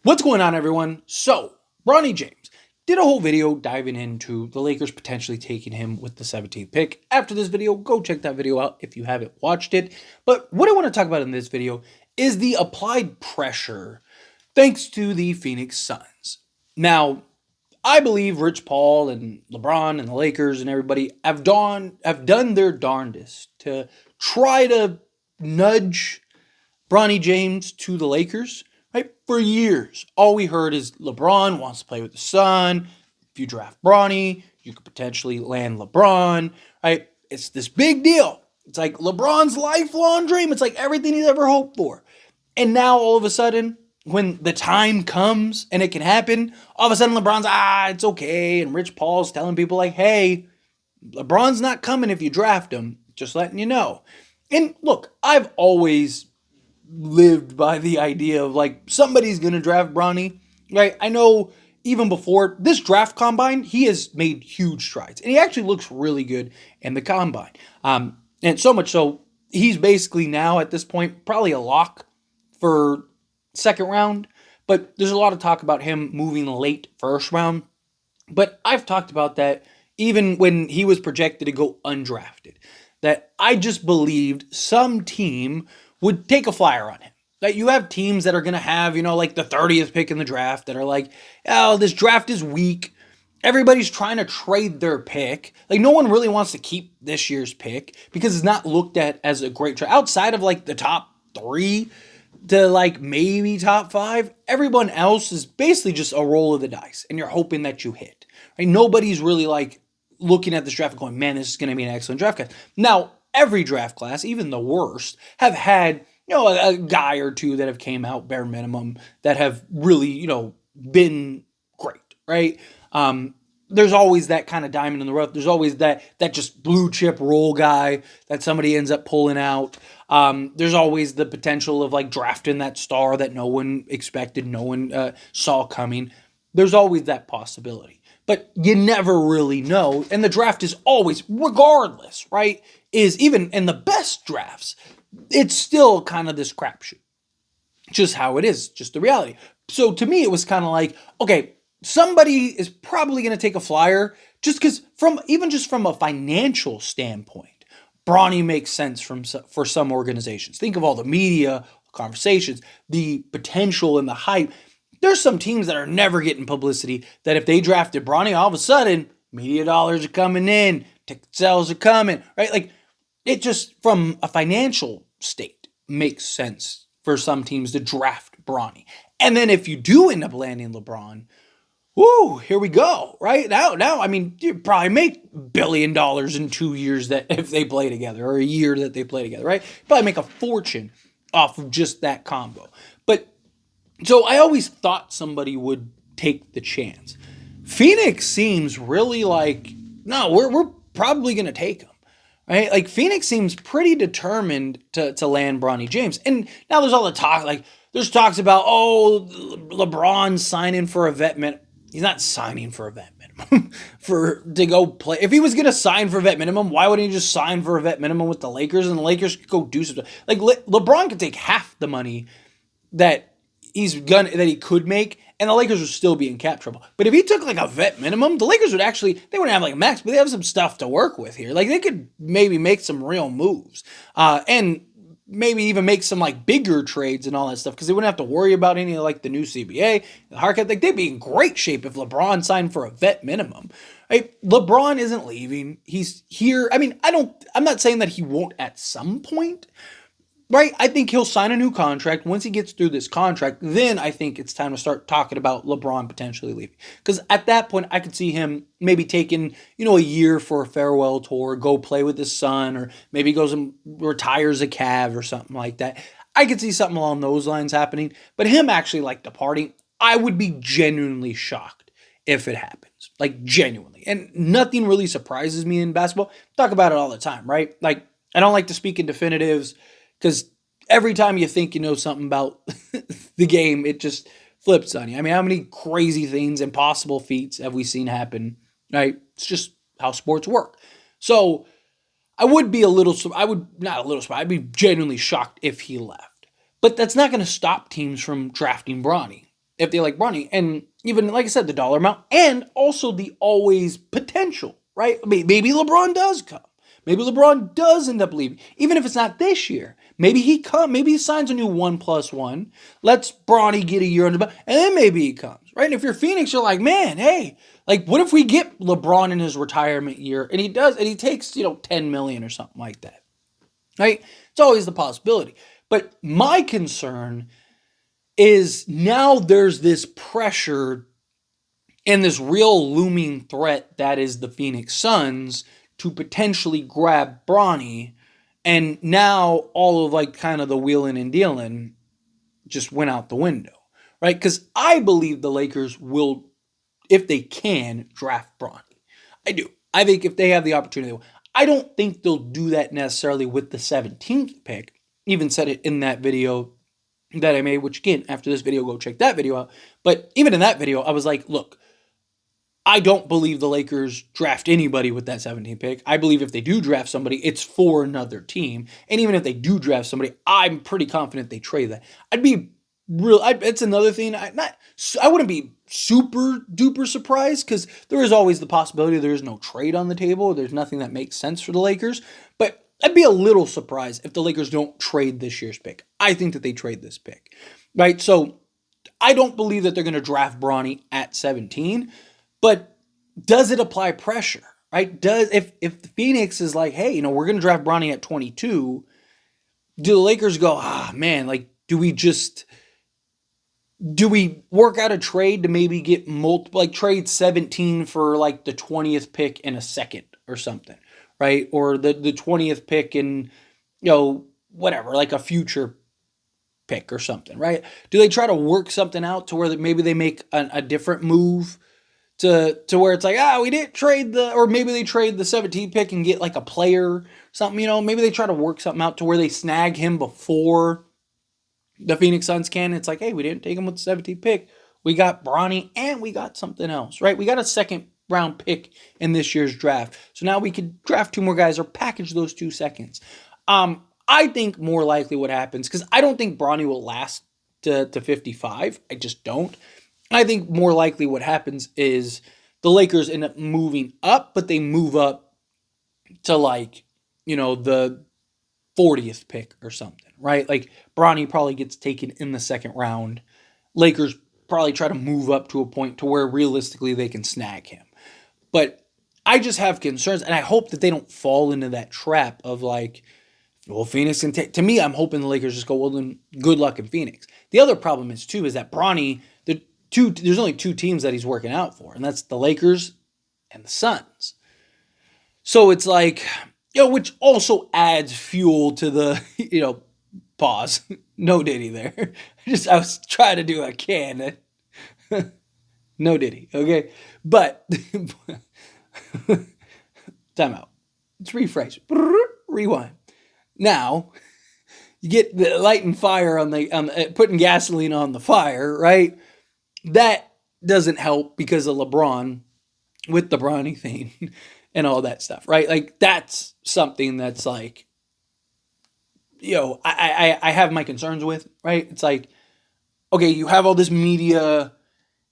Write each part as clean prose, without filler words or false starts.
What's going on, everyone? So, Bronny James did a whole video diving into the Lakers potentially taking him with the 17th pick. After this video, go check that video out if you haven't watched it. But what I want to talk about in this video is the applied pressure thanks to the Phoenix Suns. Now, I believe Rich Paul and LeBron and the Lakers and everybody have done their darndest to try to nudge Bronny James to the Lakers, right? For years, all we heard is LeBron wants to play with the Sun. If you draft Bronny, you could potentially land LeBron, right? It's this big deal. It's like LeBron's lifelong dream. It's like everything he's ever hoped for. And now all of a sudden, when the time comes and it can happen, all of a sudden LeBron's, it's okay. And Rich Paul's telling people like, hey, LeBron's not coming if you draft him. Just letting you know. And look, I've always lived by the idea of like somebody's going to draft Bronny, right? I know even before this draft combine, he has made huge strides and he actually looks really good in the combine. And so much so, he's basically now at this point probably a lock for second round, but there's a lot of talk about him moving late first round. But I've talked about that even when he was projected to go undrafted, that I just believed some team would take a flyer on him. That you have teams that are going to have, like the 30th pick in the draft that are like, oh, this draft is weak. Everybody's trying to trade their pick. Like, no one really wants to keep this year's pick because it's not looked at as a great draft. Outside of like the top 3 to like maybe top 5, everyone else is basically just a roll of the dice and you're hoping that you hit. Right? Nobody's really like looking at this draft and going, man, this is going to be an excellent draft class. Now, every draft class, even the worst, have had, a guy or two that have came out bare minimum that have really, been great, right? There's always that kind of diamond in the rough. There's always that just blue chip roll guy that somebody ends up pulling out. There's always the potential of like drafting that star that no one expected, no one saw coming. There's always that possibility. But you never really know. And the draft is always, regardless, right, is even in the best drafts, it's still kind of this crapshoot. Just how it is, just the reality. So to me, it was kind of like, okay, somebody is probably going to take a flyer just because from a financial standpoint, Bronny makes sense for some organizations. Think of all the media conversations, the potential and the hype. There's some teams that are never getting publicity that if they drafted Bronny, all of a sudden, media dollars are coming in, ticket sales are coming, right? Like, it just, from a financial state, makes sense for some teams to draft Bronny. And then if you do end up landing LeBron, woo, here we go, right? Now, I mean, you probably make $1 billion in 2 years that if they play together, or a year that they play together, right? Probably make a fortune off of just that combo. But so I always thought somebody would take the chance. Phoenix seems really like, no, we're probably going to take him, right? Like, Phoenix seems pretty determined to land Bronny James. And now there's all the talk, like there's talks about, LeBron signing for a vet minimum. He's not signing for a vet minimum to go play. If he was going to sign for a vet minimum, why wouldn't he just sign for a vet minimum with the Lakers and the Lakers could go do something? Like, LeBron could take half the money that he could make, and the Lakers would still be in cap trouble. But if he took like a vet minimum, the Lakers they wouldn't have like a max, but they have some stuff to work with here. Like, they could maybe make some real moves, and maybe even make some like bigger trades and all that stuff, because they wouldn't have to worry about any of like the new CBA, the Hardcat. Like, they'd be in great shape if LeBron signed for a vet minimum. Right? LeBron isn't leaving; he's here. I mean, I'm not saying that he won't at some point. Right? I think he'll sign a new contract. Once he gets through this contract, then I think it's time to start talking about LeBron potentially leaving. Because at that point, I could see him maybe taking, a year for a farewell tour, go play with his son, or maybe goes and retires a Cav or something like that. I could see something along those lines happening. But him actually like departing, I would be genuinely shocked if it happens. Like, genuinely. And nothing really surprises me in basketball. Talk about it all the time, right? Like, I don't like to speak in definitives, because every time you think you know something about the game, it just flips on you. I mean, how many crazy things, impossible feats have we seen happen, right? It's just how sports work. So I'd be genuinely shocked if he left. But that's not going to stop teams from drafting Bronny. if they like Bronny. And even, like I said, the dollar amount and also the always potential, right? Maybe LeBron does come. Maybe LeBron does end up leaving, even if it's not this year. Maybe maybe he signs a new 1+1, lets Bronny get a year under the belt, and then maybe he comes, right? And if you're Phoenix, you're like, man, hey, like, what if we get LeBron in his retirement year, and he does, and he takes, $10 million or something like that, right? It's always the possibility. But my concern is now there's this pressure and this real looming threat that is the Phoenix Suns to potentially grab Bronny. And now all of like kind of the wheeling and dealing just went out the window, right? Because I believe the Lakers will, if they can, draft Bronny. I do. I think if they have the opportunity, they will. I don't think they'll do that necessarily with the 17th pick. Even said it in that video that I made, which again, after this video, go check that video out. But even in that video, I was like, look, I don't believe the Lakers draft anybody with that 17th pick. I believe if they do draft somebody, it's for another team. And even if they do draft somebody, I'm pretty confident they trade that. I'd be real. It's another thing. I wouldn't be super duper surprised because there is always the possibility there is no trade on the table. There's nothing that makes sense for the Lakers. But I'd be a little surprised if the Lakers don't trade this year's pick. I think that they trade this pick, right? So I don't believe that they're going to draft Bronny at 17. But does it apply pressure, right? If the Phoenix is like, hey, we're going to draft Bronny at 22, do the Lakers go, man, like, do we work out a trade to maybe get multiple, like trade 17 for like the 20th pick in a second or something, right? Or the 20th pick in, whatever, like a future pick or something, right? Do they try to work something out to where maybe they make a different move to where it's like, we didn't trade or maybe they trade the 17 pick and get like a player, something, maybe they try to work something out to where they snag him before the Phoenix Suns can. It's like, hey, we didn't take him with the 17 pick. We got Bronny and we got something else, right? We got a second round pick in this year's draft. So now we could draft two more guys or package those 2 seconds. I think more likely what happens, because I don't think Bronny will last to 55. I just don't. I think more likely what happens is the Lakers end up moving up, but they move up to like, the 40th pick or something, right? Like Bronny probably gets taken in the second round. Lakers probably try to move up to a point to where realistically they can snag him. But I just have concerns, and I hope that they don't fall into that trap of like, well, Phoenix can take. To me, I'm hoping the Lakers just go, well, then good luck in Phoenix. The other problem is too is that Bronny, there's only 2 teams that he's working out for, and that's the Lakers and the Suns. So it's like, which also adds fuel to the, pause. No Diddy there. I was trying to do a can. No Diddy, okay? But, time out. Let's rephrase. Rewind. Now, you get the lighting fire on putting gasoline on the fire, right? That doesn't help because of LeBron with the Bronny thing and all that stuff, right? Like that's something that's like, I have my concerns with, right? It's like, okay, you have all this media,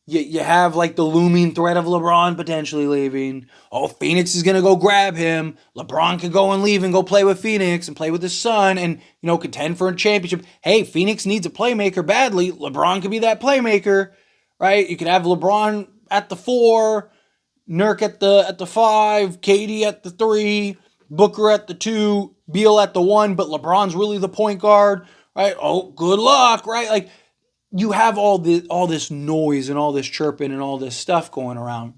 you have like the looming threat of LeBron potentially leaving. Oh, Phoenix is gonna go grab him. LeBron could go and leave and go play with Phoenix and play with his son and contend for a championship. Hey, Phoenix needs a playmaker badly. LeBron could be that playmaker. Right, you could have LeBron at the 4, Nurk at the 5, KD at the 3, Booker at the 2, Beal at the 1, but LeBron's really the point guard, right? Oh, good luck, right? Like you have all this noise and all this chirping and all this stuff going around.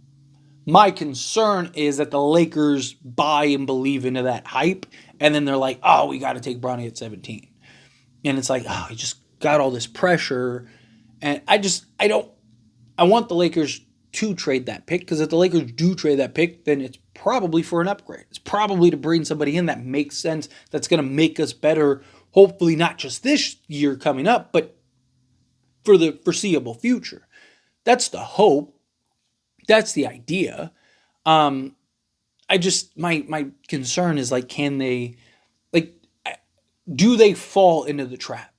My concern is that the Lakers buy and believe into that hype, and then they're like, oh, we got to take Bronny at 17, and it's like, oh, he just got all this pressure, and I want the Lakers to trade that pick, because if the Lakers do trade that pick, then it's probably for an upgrade. It's probably to bring somebody in that makes sense, that's going to make us better, hopefully not just this year coming up, but for the foreseeable future. That's the hope. That's the idea. My concern is like, can they, like, do they fall into the trap,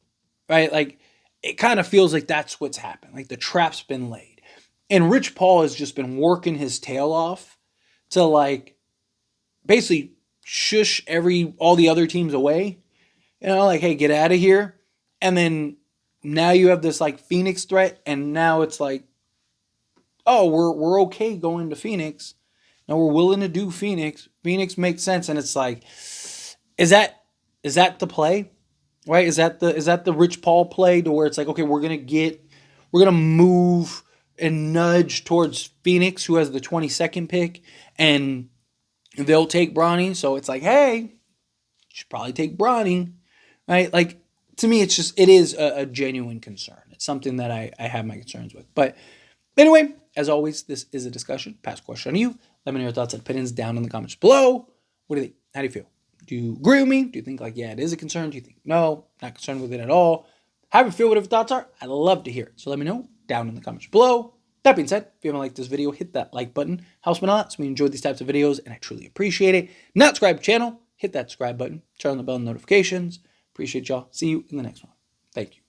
right? Like, it kind of feels like that's what's happened. Like the trap's been laid. And Rich Paul has just been working his tail off to like basically shush all the other teams away. You know, like, hey, get out of here. And then now you have this like Phoenix threat, and now it's like, oh, we're okay going to Phoenix. Now we're willing to do Phoenix. Phoenix makes sense, and it's like, is that the play? Right? Is that the Rich Paul play to where it's like, okay, we're gonna move and nudge towards Phoenix, who has the 22nd pick, and they'll take Bronny. So it's like, hey, you should probably take Bronny, right? Like, to me, it is a genuine concern. It's something that I have my concerns with. But anyway, as always, this is a discussion. Pass question on you. Let me know your thoughts and opinions down in the comments below. What do you think? How do you feel? Do you agree with me? Do you think like, yeah, it is a concern? Do you think no, not concerned with it at all? How do you feel? Whatever thoughts are, I'd love to hear it. So let me know down in the comments below. That being said, if you haven't liked this video, hit that like button. Helps me a lot. So we enjoy these types of videos, and I truly appreciate it. Not subscribe to the channel, hit that subscribe button, turn on the bell notifications. Appreciate y'all. See you in the next one. Thank you.